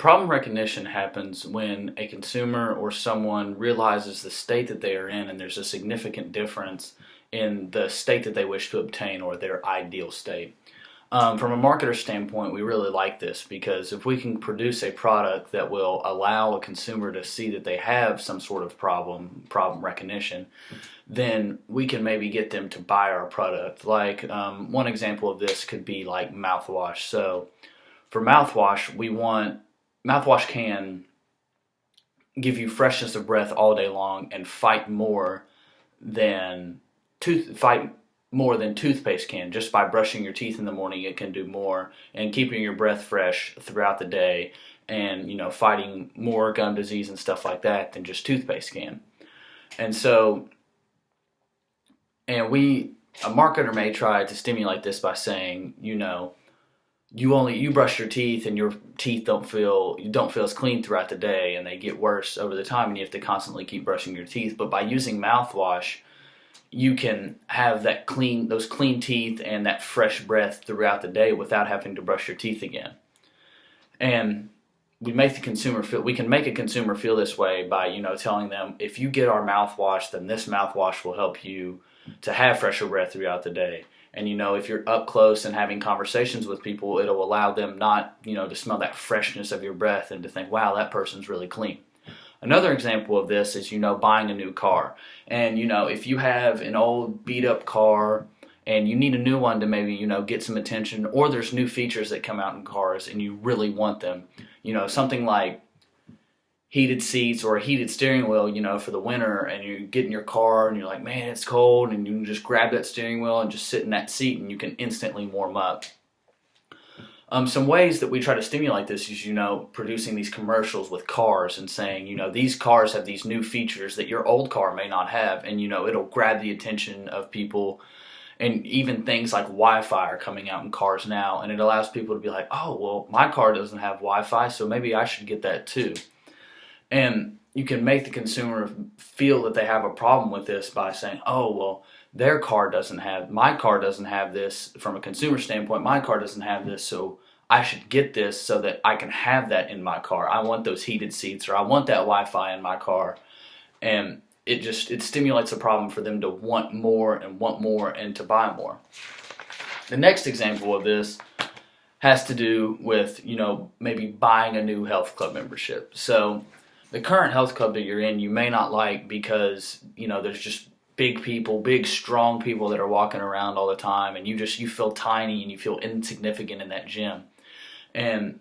Problem recognition happens when a consumer or someone realizes the state that they are in and there's a significant difference in the state that they wish to obtain or their ideal state. From a marketer standpoint, we really like this because if we can produce a product that will allow a consumer to see that they have some sort of problem recognition, then we can maybe get them to buy our product. Like one example of this could be like mouthwash. So for mouthwash, mouthwash can give you freshness of breath all day long and than fight more than toothpaste can. Just by brushing your teeth in the morning, it can do more and keeping your breath fresh throughout the day, and fighting more gum disease and stuff like that than just toothpaste can. And so, a marketer may try to stimulate this by saying, you brush your teeth and your teeth don't feel as clean throughout the day, and they get worse over the time, and you have to constantly keep brushing your teeth. But by using mouthwash, you can have those clean teeth and that fresh breath throughout the day without having to brush your teeth again. And we can make a consumer feel this way by telling them, if you get our mouthwash, then this mouthwash will help you to have fresher breath throughout the day. And if you're up close and having conversations with people, it'll allow them not to smell that freshness of your breath and to think, wow, that person's really clean. Another example of this is buying a new car. And if you have an old beat up car and you need a new one to maybe get some attention, or there's new features that come out in cars and you really want them, something like heated seats or a heated steering wheel, for the winter, and you get in your car and you're like, man, it's cold, and you can just grab that steering wheel and just sit in that seat and you can instantly warm up. Some ways that we try to stimulate this is, producing these commercials with cars and saying, these cars have these new features that your old car may not have, and, it'll grab the attention of people. And even things like Wi-Fi are coming out in cars now, and it allows people to be like, oh, well, my car doesn't have Wi-Fi, so maybe I should get that too. And you can make the consumer feel that they have a problem with this by saying, oh, well, my car doesn't have this. From a consumer standpoint, my car doesn't have this, so I should get this so that I can have that in my car. I want those heated seats, or I want that Wi-Fi in my car. And it stimulates a problem for them to want more and to buy more. The next example of this has to do with, maybe buying a new health club membership. So the current health club that you're in, you may not like because, there's just big strong people that are walking around all the time, and you feel tiny and you feel insignificant in that gym. And,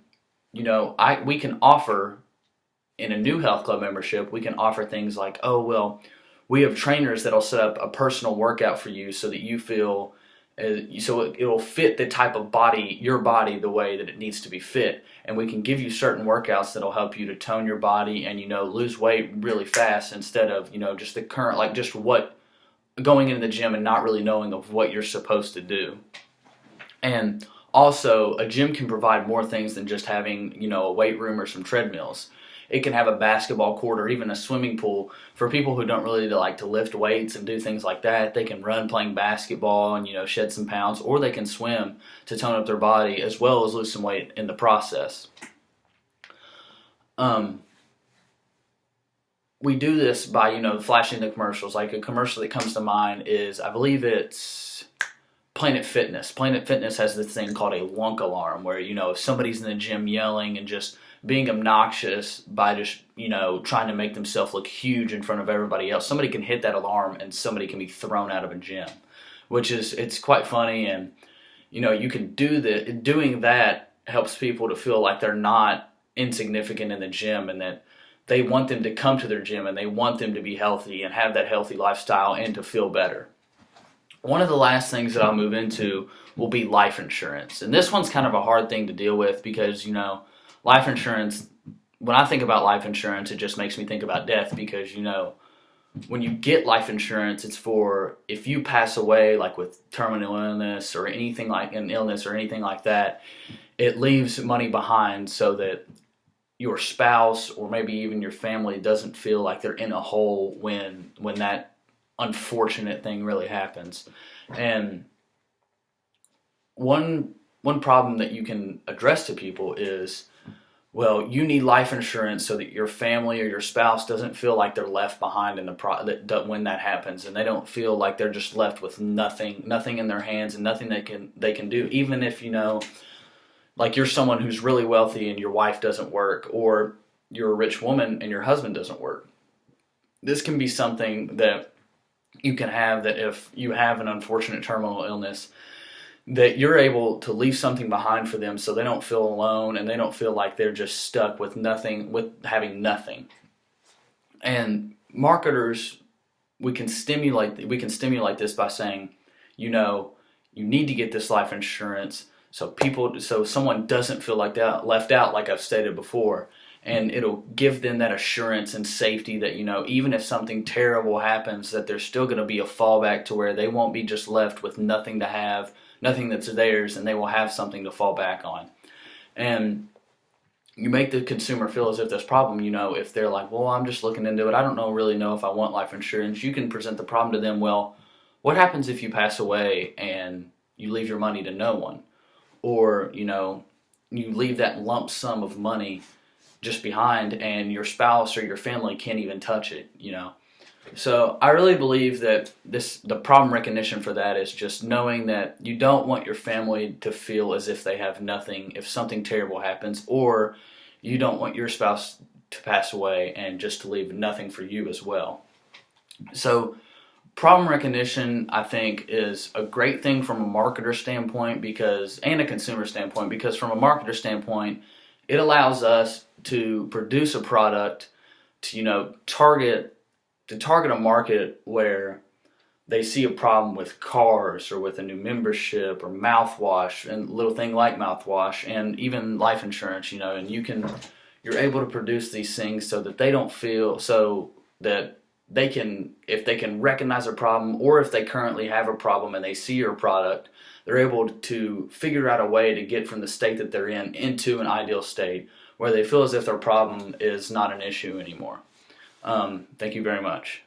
we can offer, in a new health club membership, we can offer things like, oh, well, we have trainers that'll set up a personal workout for you so that you feel, so it will fit the type of your body the way that it needs to be fit. And we can give you certain workouts that'll help you to tone your body and, lose weight really fast, instead of, just the current, like just what going into the gym and not really knowing of what you're supposed to do. And also, a gym can provide more things than just having, a weight room or some treadmills. It can have a basketball court or even a swimming pool for people who don't really like to lift weights and do things like that. They can run playing basketball and, shed some pounds, or they can swim to tone up their body as well as lose some weight in the process. We do this by, flashing the commercials. Like a commercial that comes to mind is, I believe it's Planet Fitness. Planet Fitness has this thing called a lunk alarm where, if somebody's in the gym yelling and just being obnoxious by just, trying to make themselves look huge in front of everybody else, somebody can hit that alarm and somebody can be thrown out of a gym, it's quite funny. And, you can doing that helps people to feel like they're not insignificant in the gym, and that they want them to come to their gym and they want them to be healthy and have that healthy lifestyle and to feel better. One of the last things that I'll move into will be life insurance. And this one's kind of a hard thing to deal with because, life insurance, when I think about life insurance, it just makes me think about death because, when you get life insurance, it's for if you pass away, like with terminal illness or anything like an illness or anything like that, it leaves money behind so that your spouse or maybe even your family doesn't feel like they're in a hole when that unfortunate thing really happens. And one problem that you can address to people is well, you need life insurance so that your family or your spouse doesn't feel like they're left behind in when that happens, and they don't feel like they're just left with nothing in their hands and nothing they can do. Even if, like, you're someone who's really wealthy and your wife doesn't work, or you're a rich woman and your husband doesn't work. This can be something that you can have, that if you have an unfortunate terminal illness, that you're able to leave something behind for them so they don't feel alone and they don't feel like they're just stuck with nothing, with having nothing. And marketers, we can stimulate this by saying, you need to get this life insurance so someone doesn't feel like that left out, like I've stated before. And it'll give them that assurance and safety that, even if something terrible happens, that there's still going to be a fallback to where they won't be just left with nothing to have, nothing that's theirs, and they will have something to fall back on. And you make the consumer feel as if there's a problem, if they're like, well, I'm just looking into it, I don't really know if I want life insurance. You can present the problem to them. Well, what happens if you pass away and you leave your money to no one? Or, you leave that lump sum of money just behind and your spouse or your family can't even touch it, So I really believe that the problem recognition for that is just knowing that you don't want your family to feel as if they have nothing if something terrible happens, or you don't want your spouse to pass away and just to leave nothing for you as well. So problem recognition, I think, is a great thing from a marketer standpoint and a consumer standpoint, because from a marketer standpoint, it allows us to produce a product to, target a market where they see a problem with cars or with a new membership or mouthwash, and little thing like mouthwash, and even life insurance, and you're able to produce these things so that they don't feel, so that if they can recognize a problem, or if they currently have a problem and they see your product, they're able to figure out a way to get from the state that they're in into an ideal state where they feel as if their problem is not an issue anymore. Thank you very much.